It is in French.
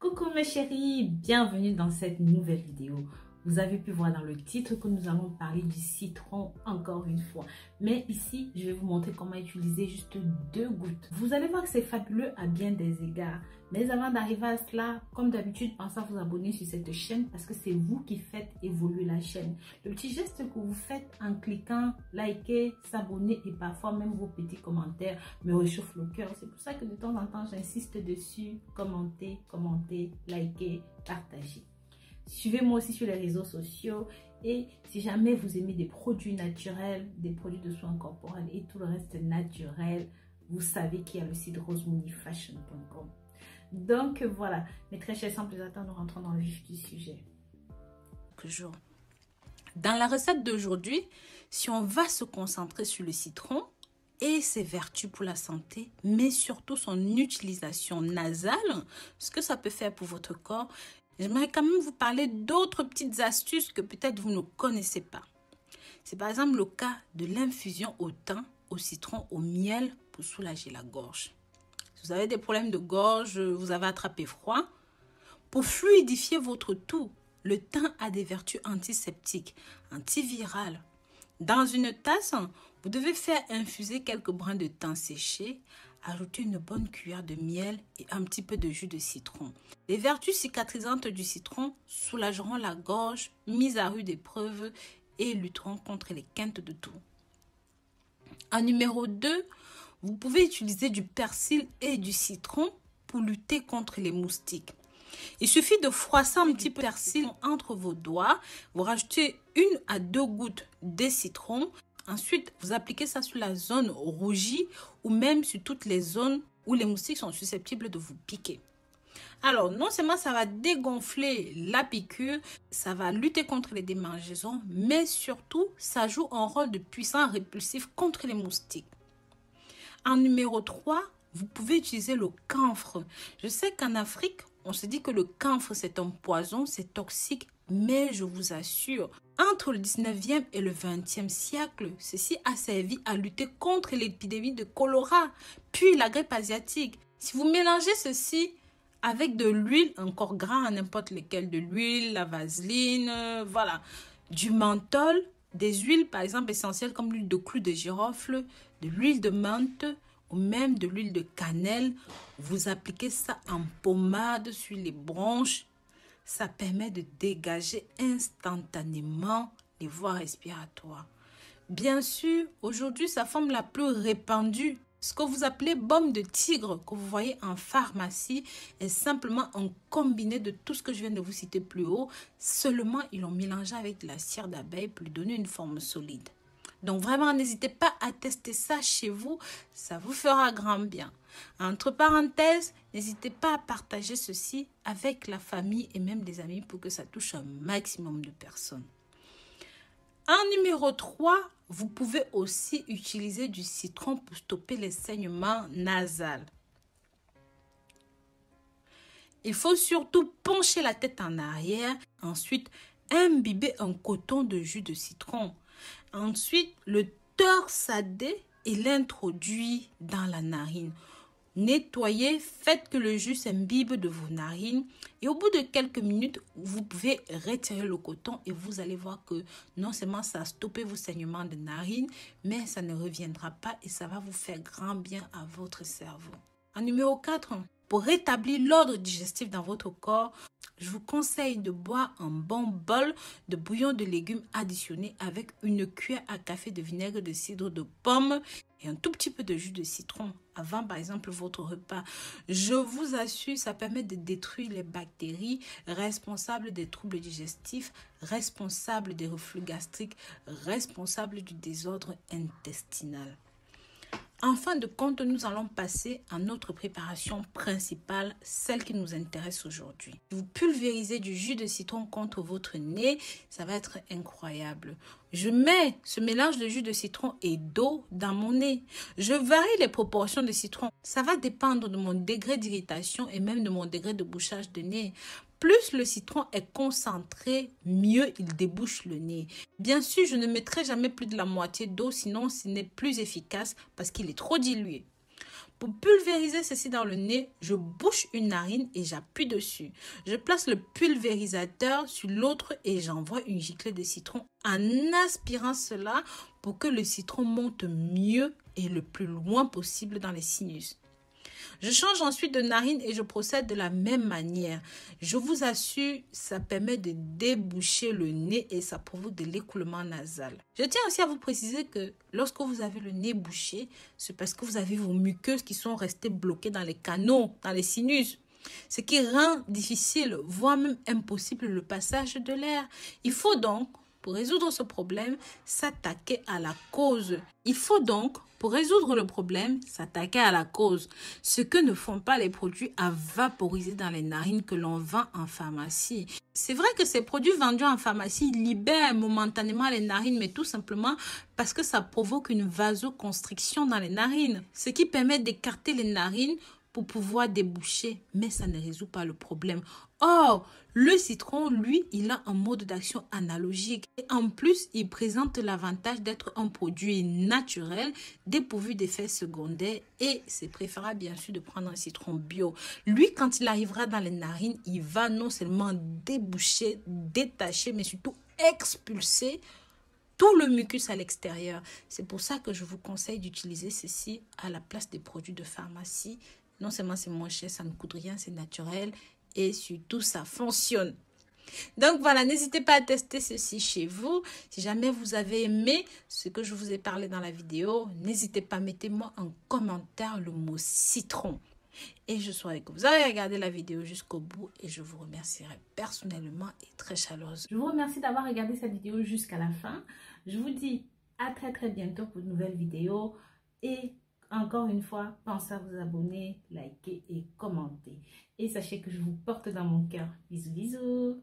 Coucou mes chéris, bienvenue dans cette nouvelle vidéo. Vous avez pu voir dans le titre que nous allons parler du citron encore une fois. Mais ici, je vais vous montrer comment utiliser juste 2 gouttes. Vous allez voir que c'est fabuleux à bien des égards. Mais avant d'arriver à cela, comme d'habitude, pensez à vous abonner sur cette chaîne parce que c'est vous qui faites évoluer la chaîne. Le petit geste que vous faites en cliquant, liker, s'abonner et parfois même vos petits commentaires me réchauffent le cœur. C'est pour ça que de temps en temps, j'insiste dessus. Commentez, likez, partagez. Suivez-moi aussi sur les réseaux sociaux et si jamais vous aimez des produits naturels, des produits de soins corporels et tout le reste naturel, vous savez qu'il y a le site rosemoneyfashion.com. Donc voilà, mes très chers, sans plus attendre, nous rentrons dans le vif du sujet. Dans la recette d'aujourd'hui, si on va se concentrer sur le citron et ses vertus pour la santé, mais surtout son utilisation nasale, ce que ça peut faire pour votre corps, j'aimerais quand même vous parler d'autres petites astuces que peut-être vous ne connaissez pas. C'est par exemple le cas de l'infusion au thym, au citron, au miel pour soulager la gorge. Si vous avez des problèmes de gorge, vous avez attrapé froid, pour fluidifier votre toux, le thym a des vertus antiseptiques, antivirales. Dans une tasse, vous devez faire infuser quelques brins de thym séché, ajouter une bonne cuillère de miel et un petit peu de jus de citron. Les vertus cicatrisantes du citron soulageront la gorge, mise à rude épreuve et lutteront contre les quintes de toux. En numéro 2, vous pouvez utiliser du persil et du citron pour lutter contre les moustiques. Il suffit de froisser un petit peu de persil entre vos doigts, vous rajoutez 1 à 2 gouttes de citron. Ensuite, vous appliquez ça sur la zone rougie ou même sur toutes les zones où les moustiques sont susceptibles de vous piquer. Alors, non seulement ça va dégonfler la piqûre, ça va lutter contre les démangeaisons, mais surtout, ça joue un rôle de puissant répulsif contre les moustiques. En numéro 3, vous pouvez utiliser le camphre. Je sais qu'en Afrique, on se dit que le camphre, c'est un poison, c'est toxique, mais je vous assure, entre le 19e et le 20e siècle, ceci a servi à lutter contre l'épidémie de choléra, puis la grippe asiatique. Si vous mélangez ceci avec de l'huile, encore gras, n'importe lequel, de l'huile, la vaseline, voilà, du menthol, des huiles par exemple essentielles comme l'huile de clou de girofle, de l'huile de menthe ou même de l'huile de cannelle, vous appliquez ça en pommade sur les bronches. Ça permet de dégager instantanément les voies respiratoires. Bien sûr, aujourd'hui, sa forme la plus répandue, ce que vous appelez baume de tigre, que vous voyez en pharmacie, est simplement un combiné de tout ce que je viens de vous citer plus haut. Seulement, ils l'ont mélangé avec de la cire d'abeille pour lui donner une forme solide. Donc vraiment, n'hésitez pas à tester ça chez vous, ça vous fera grand bien. Entre parenthèses, n'hésitez pas à partager ceci avec la famille et même des amis pour que ça touche un maximum de personnes. En numéro 3, vous pouvez aussi utiliser du citron pour stopper les saignements nasaux. Il faut surtout pencher la tête en arrière, ensuite imbiber un coton de jus de citron. Ensuite, le torsader et l'introduire dans la narine. Nettoyez, faites que le jus s'imbibe de vos narines et au bout de quelques minutes, vous pouvez retirer le coton et vous allez voir que non seulement ça a stoppé vos saignements de narines, mais ça ne reviendra pas et ça va vous faire grand bien à votre cerveau. En numéro 4, pour rétablir l'ordre digestif dans votre corps, je vous conseille de boire un bon bol de bouillon de légumes additionné avec une cuillère à café de vinaigre de cidre de pomme et un tout petit peu de jus de citron avant par exemple votre repas. Je vous assure, ça permet de détruire les bactéries responsables des troubles digestifs, responsables des reflux gastriques, responsables du désordre intestinal. En fin de compte, nous allons passer à notre préparation principale, celle qui nous intéresse aujourd'hui. Vous pulvérisez du jus de citron contre votre nez, ça va être incroyable. Je mets ce mélange de jus de citron et d'eau dans mon nez. Je varie les proportions de citron. Ça va dépendre de mon degré d'irritation et même de mon degré de bouchage de nez. Plus le citron est concentré, mieux il débouche le nez. Bien sûr, je ne mettrai jamais plus de la moitié d'eau, sinon ce n'est plus efficace parce qu'il est trop dilué. Pour pulvériser ceci dans le nez, je bouche une narine et j'appuie dessus. Je place le pulvérisateur sur l'autre et j'envoie une giclée de citron en aspirant cela pour que le citron monte mieux et le plus loin possible dans les sinus. Je change ensuite de narine et je procède de la même manière. Je vous assure, ça permet de déboucher le nez et ça provoque de l'écoulement nasal. Je tiens aussi à vous préciser que lorsque vous avez le nez bouché, c'est parce que vous avez vos muqueuses qui sont restées bloquées dans les canaux, dans les sinus. Ce qui rend difficile, voire même impossible, le passage de l'air. Il faut donc, pour résoudre ce problème, s'attaquer à la cause. Il faut donc, pour résoudre le problème, s'attaquer à la cause. Ce que ne font pas les produits à vaporiser dans les narines que l'on vend en pharmacie. C'est vrai que ces produits vendus en pharmacie libèrent momentanément les narines, mais tout simplement parce que ça provoque une vasoconstriction dans les narines, ce qui permet d'écarter les narines pour pouvoir déboucher, mais ça ne résout pas le problème. Or, le citron, lui, il a un mode d'action analogique. Et en plus, il présente l'avantage d'être un produit naturel, dépourvu d'effets secondaires et c'est préférable bien sûr de prendre un citron bio. Lui, quand il arrivera dans les narines, il va non seulement déboucher, détacher, mais surtout expulser tout le mucus à l'extérieur. C'est pour ça que je vous conseille d'utiliser ceci à la place des produits de pharmacie. Non seulement c'est moins cher, ça ne coûte rien, c'est naturel et surtout ça fonctionne. Donc voilà, n'hésitez pas à tester ceci chez vous. Si jamais vous avez aimé ce que je vous ai parlé dans la vidéo, n'hésitez pas, mettez-moi en commentaire le mot citron. Et je souhaite que vous avez regardé la vidéo jusqu'au bout et je vous remercierai personnellement et très chaleureusement. Je vous remercie d'avoir regardé cette vidéo jusqu'à la fin. Je vous dis à très bientôt pour de nouvelles vidéos et encore une fois, pensez à vous abonner, liker et commenter. Et sachez que je vous porte dans mon cœur. Bisous, bisous.